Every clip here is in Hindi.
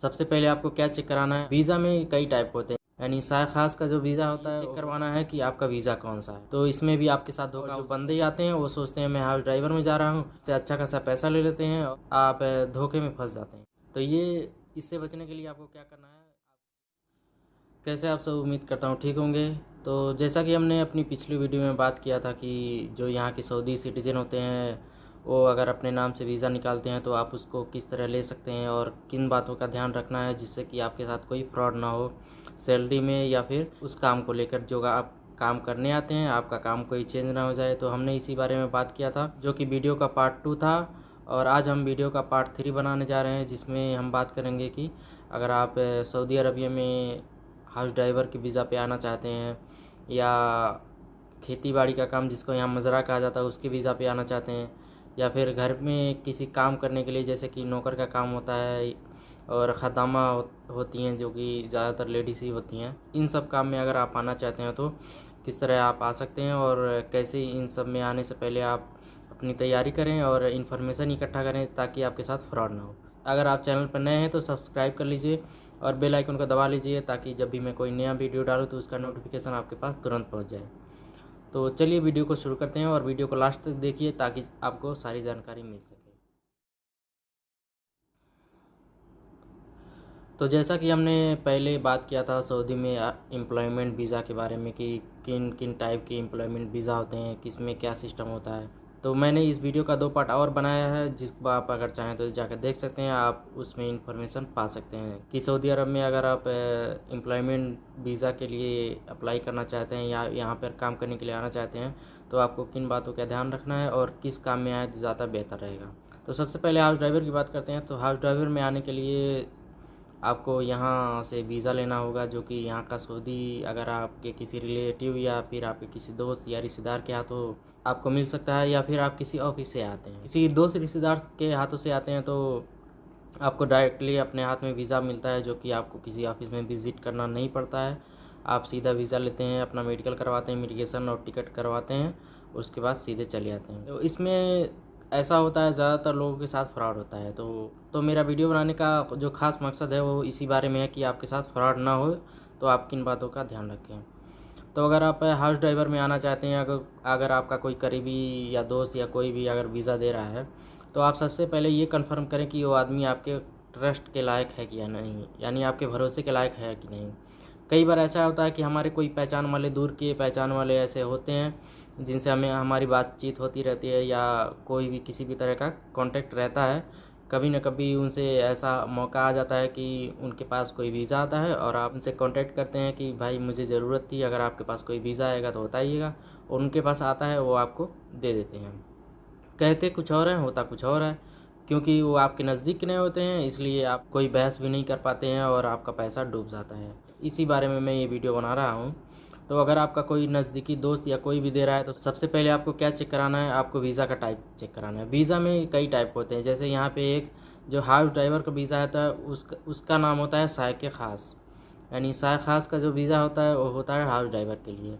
सबसे पहले आपको क्या चेक कराना है, वीज़ा में कई टाइप होते हैं, यानी साय खास का जो वीज़ा होता है चेक करवाना है कि आपका वीज़ा कौन सा है। तो इसमें भी आपके साथ धोखा, जो बंदे आते हैं वो सोचते हैं मैं हाउस ड्राइवर में जा रहा हूँ, उससे अच्छा खासा पैसा ले लेते हैं, आप धोखे में फंस जाते हैं। तो ये इससे बचने के लिए आपको क्या करना है, कैसे आप सब उम्मीद करता हूँ ठीक होंगे। तो जैसा कि हमने अपनी पिछली वीडियो में बात किया था कि जो यहाँ के सऊदी सिटीज़न होते हैं वो अगर अपने नाम से वीज़ा निकालते हैं तो आप उसको किस तरह ले सकते हैं और किन बातों का ध्यान रखना है जिससे कि आपके साथ कोई फ्रॉड ना हो सैलरी में या फिर उस काम को लेकर जो आप काम करने आते हैं आपका काम कोई चेंज ना हो जाए। तो हमने इसी बारे में बात किया था जो कि वीडियो का पार्ट 2 था, और आज हम वीडियो का पार्ट 3 बनाने जा रहे हैं जिसमें हम बात करेंगे कि अगर आप सऊदी अरबिया में हाउस ड्राइवर के वीज़ा पे आना चाहते हैं या खेती बाड़ी का काम जिसको यहाँ मज़रा कहा जाता है उसके वीज़ा पे आना चाहते हैं, या फिर घर में किसी काम करने के लिए जैसे कि नौकर का काम होता है और ख़दामा होती हैं जो कि ज़्यादातर लेडीज़ ही होती हैं, इन सब काम में अगर आप आना चाहते हैं तो किस तरह आप आ सकते हैं और कैसे इन सब में आने से पहले आप अपनी तैयारी करें और इन्फॉर्मेशन इकट्ठा करें ताकि आपके साथ फ्रॉड ना हो। अगर आप चैनल पर नए हैं तो सब्सक्राइब कर लीजिए और बेल आइकन को दबा लीजिए ताकि जब भी मैं कोई नया वीडियो डालूँ तो उसका नोटिफिकेशन आपके पास तुरंत पहुंच जाए। तो चलिए वीडियो को शुरू करते हैं और वीडियो को लास्ट तक देखिए ताकि आपको सारी जानकारी मिल सके। तो जैसा कि हमने पहले बात किया था सऊदी में एम्प्लॉयमेंट वीज़ा के बारे में कि किन किन टाइप के एम्प्लॉयमेंट वीज़ा होते हैं, किस में क्या सिस्टम होता है। तो मैंने इस वीडियो का 2 पार्ट और बनाया है जिसको आप अगर चाहें तो जाकर देख सकते हैं, आप उसमें इन्फॉर्मेशन पा सकते हैं कि सऊदी अरब में अगर आप एम्प्लॉयमेंट वीज़ा के लिए अप्लाई करना चाहते हैं या यहाँ पर काम करने के लिए आना चाहते हैं तो आपको किन बातों का ध्यान रखना है और किस काम में आए तो ज़्यादा बेहतर रहेगा। तो सबसे पहले हाउस ड्राइवर की बात करते हैं। तो हाउस ड्राइवर में आने के लिए आपको यहाँ से वीज़ा लेना होगा जो कि यहाँ का सऊदी अगर आपके किसी रिलेटिव या फिर आपके किसी दोस्त या रिश्तेदार के हाथों आपको मिल सकता है, या फिर आप किसी ऑफिस से आते हैं, किसी दोस्त रिश्तेदार के हाथों से आते हैं तो आपको डायरेक्टली अपने हाथ में वीज़ा मिलता है जो कि आपको किसी ऑफिस में विज़िट करना नहीं पड़ता है। आप सीधा वीज़ा लेते हैं, अपना मेडिकल करवाते हैं, इमिग्रेशन और टिकट करवाते हैं, उसके बाद सीधे चले जाते हैं। तो इसमें ऐसा होता है ज़्यादातर लोगों के साथ फ्रॉड होता है। तो मेरा वीडियो बनाने का जो ख़ास मकसद है वो इसी बारे में है कि आपके साथ फ्रॉड ना हो, तो आप किन बातों का ध्यान रखें। तो अगर आप हाउस ड्राइवर में आना चाहते हैं, अगर आपका कोई करीबी या दोस्त या कोई भी अगर वीज़ा दे रहा है तो आप सबसे पहले ये कंफर्म करें कि वो आदमी आपके ट्रस्ट के लायक है कि या नहीं, यानी आपके भरोसे के लायक है कि नहीं। कई बार ऐसा होता है कि हमारे कोई पहचान वाले, दूर के पहचान वाले ऐसे होते हैं जिनसे हमें हमारी बातचीत होती रहती है या कोई भी किसी भी तरह का कांटेक्ट रहता है। कभी न कभी उनसे ऐसा मौका आ जाता है कि उनके पास कोई वीज़ा आता है और आप उनसे कांटेक्ट करते हैं कि भाई मुझे ज़रूरत थी, अगर आपके पास कोई वीज़ा आएगा तो बताइएगा, और उनके पास आता है वो आपको दे देते हैं। कहते कुछ और हैं, होता कुछ और है, क्योंकि वो आपके नज़दीक नहीं होते हैं इसलिए आप कोई बहस भी नहीं कर पाते हैं और आपका पैसा डूब जाता है। इसी बारे में मैं ये वीडियो बना रहा हूँ। तो अगर आपका कोई नज़दीकी दोस्त या कोई भी दे रहा है तो सबसे पहले आपको क्या चेक कराना है, आपको वीज़ा का टाइप चेक कराना है। वीज़ा में कई टाइप होते हैं, जैसे यहाँ पे एक जो हाउस ड्राइवर का वीज़ा होता है उसका नाम होता है सायके ख़ास, यानी साय ख़ास का जो वीज़ा होता है वो होता है हाउस ड्राइवर के लिए।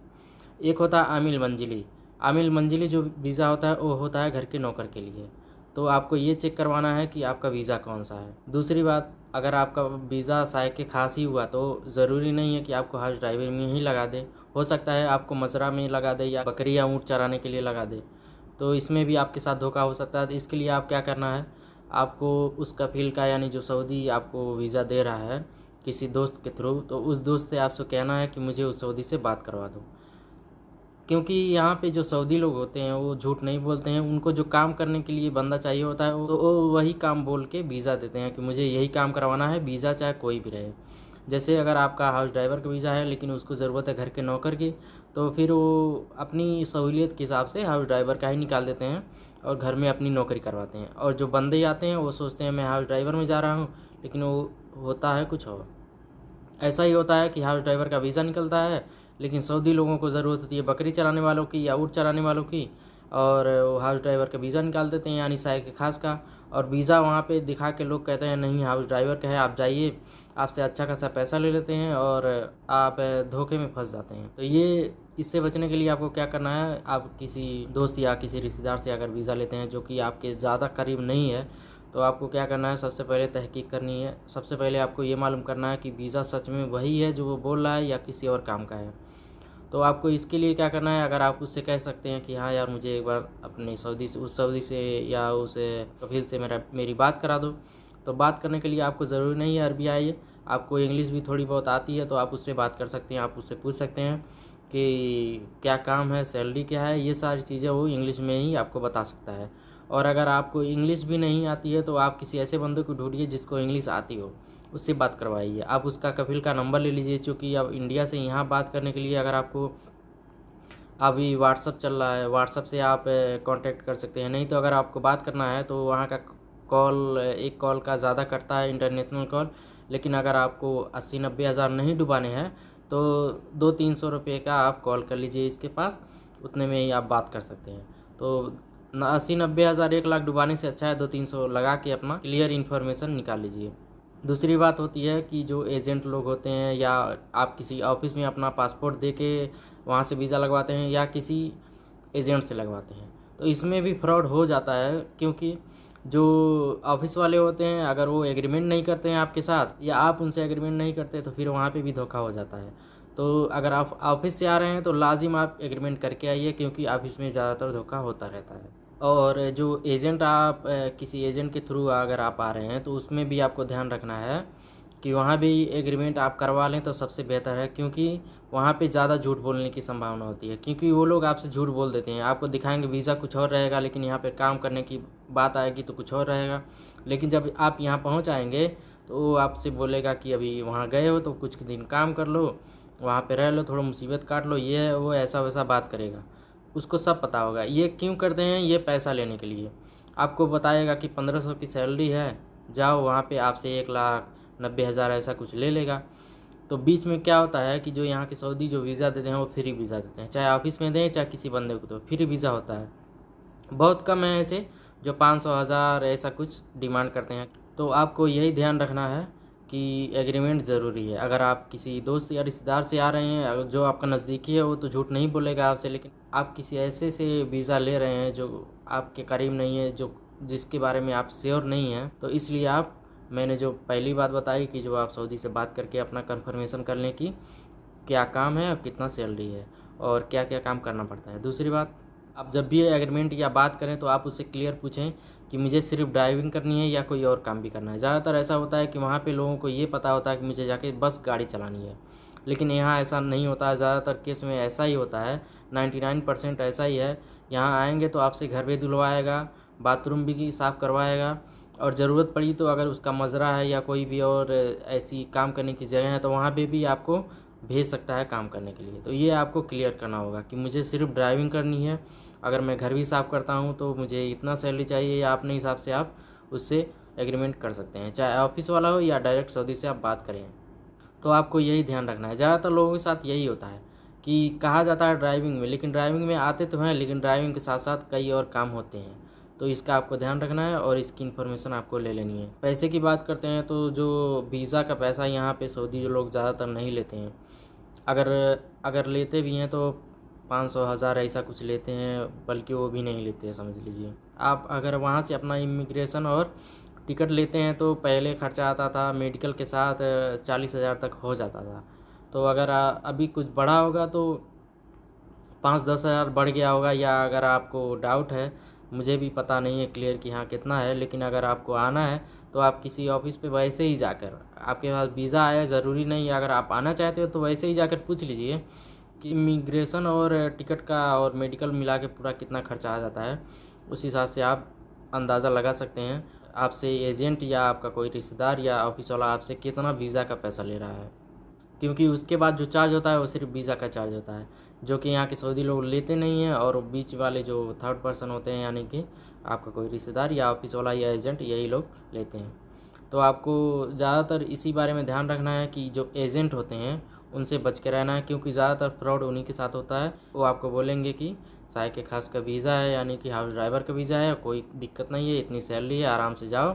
एक होता है आमिल मंजिली, आमिल मंजिली जो वीज़ा होता है वो होता है घर के नौकर के लिए। तो आपको ये चेक करवाना है कि आपका वीज़ा कौन सा है। दूसरी बात, अगर आपका वीज़ा सायके खास ही हुआ तो ज़रूरी नहीं है कि आपको हाउस ड्राइवर में ही लगा दे, हो सकता है आपको मज़रा में लगा दे या बकरी या ऊँट चराने के लिए लगा दे, तो इसमें भी आपके साथ धोखा हो सकता है। तो इसके लिए आप क्या करना है, आपको उस कफ़ील का, यानी जो सऊदी आपको वीज़ा दे रहा है किसी दोस्त के थ्रू, तो उस दोस्त से आपसे कहना है कि मुझे उस सऊदी से बात करवा दो, क्योंकि यहाँ पे जो सऊदी लोग होते हैं वो झूठ नहीं बोलते हैं। उनको जो काम करने के लिए बंदा चाहिए होता है तो वो वही काम बोल के वीज़ा देते हैं कि मुझे यही काम करवाना है, वीज़ा चाहे कोई भी रहे। जैसे अगर आपका हाउस ड्राइवर का वीज़ा है लेकिन उसको ज़रूरत है घर के नौकर की, तो फिर वो अपनी सहूलियत के हिसाब से हाउस ड्राइवर का ही निकाल देते हैं और घर में अपनी नौकरी करवाते हैं। और जो बंदे आते हैं वो सोचते हैं मैं हाउस ड्राइवर में जा रहा हूँ, लेकिन वो होता है कुछ और। ऐसा ही होता है कि हाउस ड्राइवर का वीज़ा निकलता है लेकिन सऊदी लोगों को ज़रूरत होती है बकरी चराने वालों की या ऊँट चराने वालों की, और वो हाउस ड्राइवर का वीज़ा निकाल देते हैं, यानी सायके खास का। और वीज़ा वहाँ पे दिखा के लोग कहते हैं नहीं हाउस ड्राइवर का है, आप जाइए, आपसे अच्छा खासा पैसा ले लेते हैं और आप धोखे में फंस जाते हैं। तो ये इससे बचने के लिए आपको क्या करना है, आप किसी दोस्त या किसी रिश्तेदार से अगर वीज़ा लेते हैं जो कि आपके ज़्यादा करीब नहीं है तो आपको क्या करना है, सबसे पहले तहकीक करनी है। सबसे पहले आपको ये मालूम करना है कि वीज़ा सच में वही है जो वो बोल रहा है या किसी और काम का है। तो आपको इसके लिए क्या करना है, अगर आप उससे कह सकते हैं कि हाँ यार मुझे एक बार अपने सऊदी से या उस कफील से मेरी बात करा दो। तो बात करने के लिए आपको ज़रूरी नहीं है अरबी आइए, आपको इंग्लिश भी थोड़ी बहुत आती है, तो आप उससे बात कर सकते हैं। आप उससे पूछ सकते हैं कि क्या काम है, सैलरी क्या है, ये सारी चीज़ें वो इंग्लिश में ही आपको बता सकता है। और अगर आपको इंग्लिश भी नहीं आती है तो आप किसी ऐसे बंदे को ढूंढिए जिसको इंग्लिश आती हो, उससे बात करवाइए। आप उसका कफील का नंबर ले लीजिए, क्योंकि अब इंडिया से यहाँ बात करने के लिए अगर आपको अभी व्हाट्सअप चल रहा है, व्हाट्सअप से आप कांटेक्ट कर सकते हैं। नहीं तो अगर आपको बात करना है तो वहाँ का कॉल, एक कॉल का ज़्यादा करता है इंटरनेशनल कॉल। लेकिन अगर आपको 80-90 हज़ार नहीं डुबाने हैं तो 200-300 रुपये का आप कॉल कर लीजिए इसके पास, उतने में ही आप बात कर सकते हैं। तो 80-90 हज़ार 1 लाख डुबाने से अच्छा है 200-300 लगा के अपना क्लियर इन्फॉर्मेशन निकाल लीजिए। दूसरी बात होती है कि जो एजेंट लोग होते हैं या आप किसी ऑफिस में अपना पासपोर्ट दे के वहाँ से वीज़ा लगवाते हैं या किसी एजेंट से लगवाते हैं, तो इसमें भी फ्रॉड हो जाता है। क्योंकि जो ऑफिस वाले होते हैं अगर वो एग्रीमेंट नहीं करते हैं आपके साथ या आप उनसे एग्रीमेंट नहीं करते तो फिर वहाँ पे भी धोखा हो जाता है। तो अगर आप ऑफिस से आ रहे हैं तो लाजिम आप एग्रीमेंट करके आइए, क्योंकि ऑफिस में ज़्यादातर धोखा होता रहता है। और जो एजेंट आप किसी एजेंट के थ्रू अगर आप आ रहे हैं तो उसमें भी आपको ध्यान रखना है कि वहाँ भी एग्रीमेंट आप करवा लें तो सबसे बेहतर है, क्योंकि वहाँ पे ज़्यादा झूठ बोलने की संभावना होती है। क्योंकि वो लोग आपसे झूठ बोल देते हैं, आपको दिखाएंगे वीज़ा कुछ और रहेगा लेकिन यहाँ पे काम करने की बात आएगी तो कुछ और रहेगा। लेकिन जब आप यहाँ पहुँच आएंगे तो वो आपसे बोलेगा कि अभी वहाँ गए हो तो कुछ दिन काम कर लो, वहाँ पे रह लो, थोड़ा मुसीबत काट लो, ये है वो, ऐसा वैसा बात करेगा। उसको सब पता होगा। ये क्यों करते हैं, ये पैसा लेने के लिए। आपको बताएगा कि 1500 की सैलरी है, जाओ वहाँ पे आपसे 1,90,000 ऐसा कुछ ले लेगा। तो बीच में क्या होता है कि जो यहाँ के सऊदी जो वीज़ा देते हैं वो फ्री वीज़ा देते हैं, चाहे ऑफिस में दें चाहे किसी बंदे को, तो फ्री वीज़ा होता है। बहुत कम है ऐसे जो 500,000 ऐसा कुछ डिमांड करते हैं। तो आपको यही ध्यान रखना है कि एग्रीमेंट ज़रूरी है। अगर आप किसी दोस्त या रिश्तेदार से आ रहे हैं जो आपका नज़दीकी है, वो तो झूठ नहीं बोलेगा आपसे। लेकिन आप किसी ऐसे से वीज़ा ले रहे हैं जो आपके करीब नहीं है, जो जिसके बारे में आप श्योर नहीं हैं, तो इसलिए आप, मैंने जो पहली बात बताई कि जो आप सऊदी से बात करके अपना कंफर्मेशन कर लें कि क्या काम है और कितना सैलरी है और क्या क्या काम करना पड़ता है। दूसरी बात, आप जब भी एग्रीमेंट या बात करें तो आप उससे क्लियर पूछें कि मुझे सिर्फ ड्राइविंग करनी है या कोई और काम भी करना है। ज़्यादातर ऐसा होता है कि वहाँ पे लोगों को ये पता होता है कि मुझे जाके बस गाड़ी चलानी है, लेकिन यहाँ ऐसा नहीं होता है। ज़्यादातर केस में ऐसा ही होता है, 99% ऐसा ही है। यहाँ आएंगे तो आपसे घर भी धुलवाएगा, बाथरूम भी साफ़ करवाएगा, और ज़रूरत पड़ी तो अगर उसका मज़रा है या कोई भी और ऐसी काम करने की जगह है तो वहाँ पे भी आपको भेज सकता है काम करने के लिए। तो ये आपको क्लियर करना होगा कि मुझे सिर्फ ड्राइविंग करनी है, अगर मैं घर भी साफ़ करता हूँ तो मुझे इतना सैलरी चाहिए, या अपने हिसाब से आप उससे एग्रीमेंट कर सकते हैं, चाहे ऑफिस वाला हो या डायरेक्ट सऊदी से आप बात करें। तो आपको यही ध्यान रखना है। ज़्यादातर लोगों के साथ यही होता है कि कहा जाता है ड्राइविंग में, लेकिन ड्राइविंग में आते तो हैं, लेकिन ड्राइविंग के साथ साथ कई और काम होते हैं। तो इसका आपको ध्यान रखना है और इसकी इन्फॉर्मेशन आपको ले लेनी है। पैसे की बात करते हैं तो जो वीज़ा का पैसा यहाँ पे सऊदी जो लोग ज़्यादातर नहीं लेते हैं, अगर लेते भी हैं तो 500,000 ऐसा कुछ लेते हैं, बल्कि वो भी नहीं लेते हैं, समझ लीजिए। आप अगर वहाँ से अपना इमिग्रेशन और टिकट लेते हैं तो पहले खर्चा आता था मेडिकल के साथ 40,000 तक हो जाता था। तो अगर अभी कुछ बढ़ा होगा तो 5-10 हज़ार बढ़ गया होगा, या अगर आपको डाउट है, मुझे भी पता नहीं है क्लियर कि हाँ कितना है, लेकिन अगर आपको आना है तो आप किसी ऑफिस पे वैसे ही जाकर, आपके पास वीज़ा है ज़रूरी नहीं है, अगर आप आना चाहते हो तो वैसे ही जाकर पूछ लीजिए कि इमिग्रेशन और टिकट का और मेडिकल मिला के पूरा कितना खर्चा आ जाता है। उस हिसाब से आप अंदाज़ा लगा सकते हैं आपसे एजेंट या आपका कोई रिश्तेदार या ऑफिस वाला आपसे कितना वीज़ा का पैसा ले रहा है। क्योंकि उसके बाद जो चार्ज होता है वो सिर्फ वीज़ा का चार्ज होता है, जो कि यहाँ के सऊदी लोग लेते नहीं हैं। और बीच वाले जो थर्ड पर्सन होते हैं, यानी कि आपका कोई रिश्तेदार या ऑफिस वाला या एजेंट, यही लोग लेते हैं। तो आपको ज़्यादातर इसी बारे में ध्यान रखना है कि जो एजेंट होते हैं उनसे बच के रहना है, क्योंकि ज़्यादातर फ्रॉड उन्हीं के साथ होता है। वो आपको बोलेंगे कि साय के खास का वीज़ा है, यानी कि हाउस ड्राइवर का वीज़ा है, कोई दिक्कत नहीं है, इतनी सैलरी है, आराम से जाओ,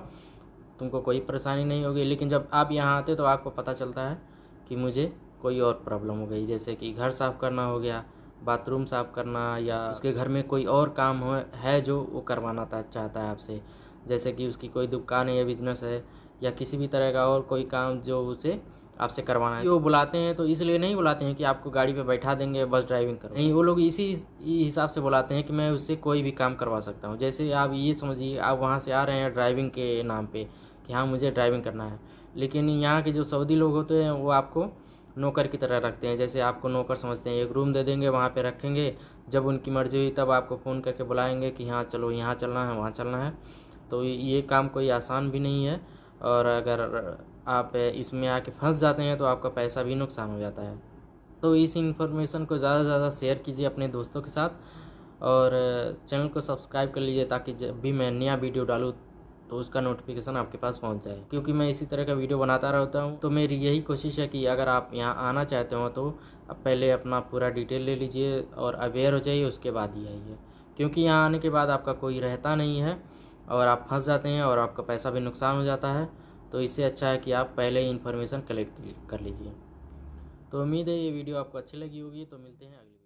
तुमको कोई परेशानी नहीं होगी। लेकिन जब आप यहाँ आते तो आपको पता चलता है कि मुझे कोई और प्रॉब्लम हो गई, जैसे कि घर साफ़ करना हो गया, बाथरूम साफ़ करना, या उसके घर में कोई और काम है जो वो करवाना चाहता है आपसे। जैसे कि उसकी कोई दुकान है या बिजनेस है या किसी भी तरह का और कोई काम जो उसे आपसे करवाना है। वो बुलाते हैं तो इसलिए नहीं बुलाते हैं कि आपको गाड़ी पे बैठा देंगे बस ड्राइविंग करो, नहीं, वो लोग इसी हिसाब से बुलाते हैं कि मैं उससे कोई भी काम करवा सकता हूँ। जैसे आप ये समझिए, आप वहाँ से आ रहे हैं ड्राइविंग के नाम पे कि हाँ मुझे ड्राइविंग करना है, लेकिन यहाँ के जो सऊदी लोग होते हैं वो आपको नौकर की तरह रखते हैं। जैसे आपको नौकर समझते हैं, एक रूम दे देंगे, वहाँ पे रखेंगे, जब उनकी मर्ज़ी हुई तब आपको फ़ोन करके बुलाएंगे कि हाँ चलो यहाँ चलना है, वहाँ चलना है। तो ये काम कोई आसान भी नहीं है, और अगर आप इसमें आके फंस जाते हैं तो आपका पैसा भी नुकसान हो जाता है। तो इस इन्फॉर्मेशन को ज़्यादा से ज़्यादा शेयर कीजिए अपने दोस्तों के साथ, और चैनल को सब्सक्राइब कर लीजिए ताकि जब भी मैं नया वीडियो डालूँ तो उसका नोटिफिकेशन आपके पास पहुंच जाए, क्योंकि मैं इसी तरह का वीडियो बनाता रहता हूं। तो मेरी यही कोशिश है कि अगर आप यहां आना चाहते हो तो आप पहले अपना पूरा डिटेल ले लीजिए और अवेयर हो जाइए, उसके बाद ही आइए, क्योंकि यहाँ आने के बाद आपका कोई रहता नहीं है और आप फंस जाते हैं और आपका पैसा भी नुकसान हो जाता है। तो इससे अच्छा है कि आप पहले ही इन्फॉर्मेशन कलेक्ट कर लीजिए। तो उम्मीद है ये वीडियो आपको अच्छी लगी होगी। तो मिलते हैं अगली